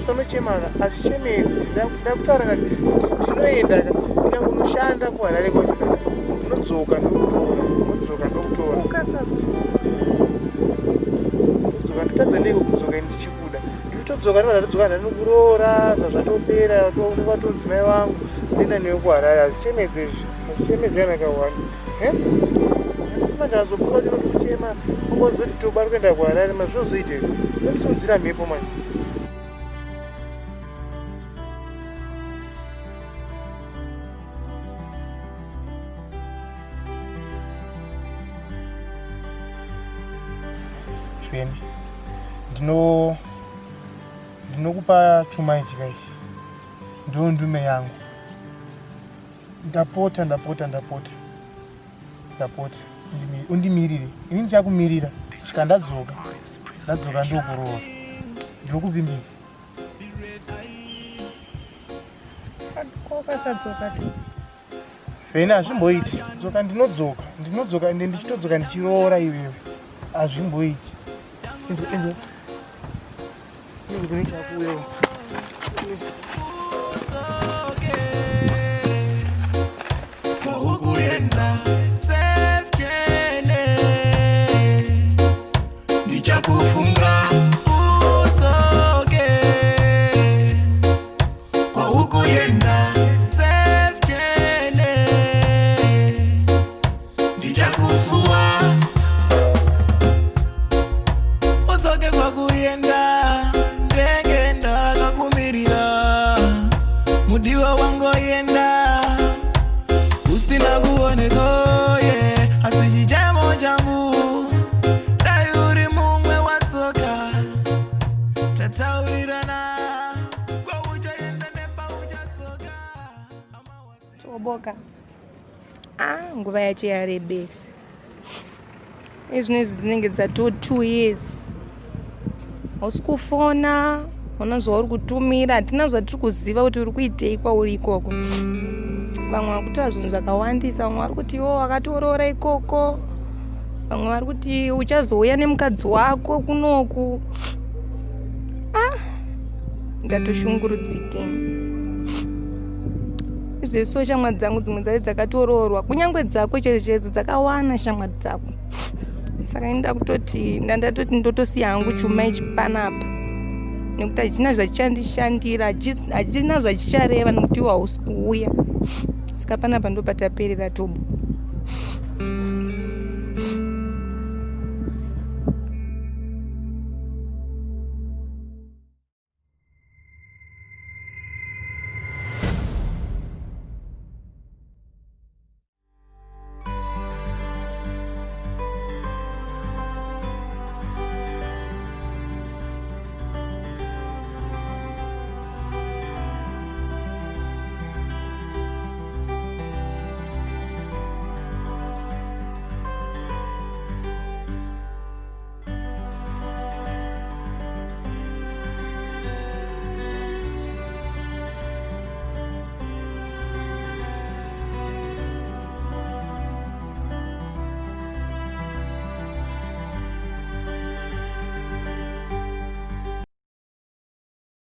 panochemaka hazvichemedzi. Ndakutaura kuti tinoenda kana unoshanda kuHarare kwacho unodzoka ndokutora ndotadza ndiko kudzoka ndichibuda nditodzoka ndokuroora zvazvatopera vatonzi mai vangu ndenda newe kuHarare. Hazvichemedzi izvi, hazvichemedzi anakawanda mandazobuda ndinokuchema ungozoti tobari kuenda kuHarare mazvinozoite ndotisimudzira mhepo manje. Ndinokupa chuma ichi kaichi, ndo ndume yangu. Ndapota undimirire. Ini ndichakumirira kusvika ndadzoka ndokuroora. Ndinokuvimbisa. Ukasadzoka tu Fena hazvimboiti. Dzoka ndinodzoka ende ndichitodzoka ndichiroora iwewe. Hazvimboiti. Enzo. Mudiwa wangu yenda usina kuoneko asijijamo jambu tayuri mumwe watsoka tataurirana kwa uja yenda nepa uja tsoka toboka nguva yacho yarebesa izvinezvi dzinenge dzatoo 2 years hausi kufona. Ona zvauri kutumira hatina zvatiri kuziva kuti uri kuitei kwauri ikoko. Vamwe vari kutaura zvinhu zvakawandisa, vamwe vari kuti iwo wakatoroora ikoko, vamwe vari kuti uchazouya nemukadzi wako kunoku. Ndatoshungurudzike izveso shamwari dzangu dzimwe dzacho dzakatoroorwa, kunyange dzako chechedzo dzakawana shamwari dzako. Saka ndatoti ndotosiya hangu chuma ichi panapa nekuti hachina zvachichandishandira, hachina zvachichareva nekuti iwo hausi kuuya. Saka panapa ndopataperera tobo.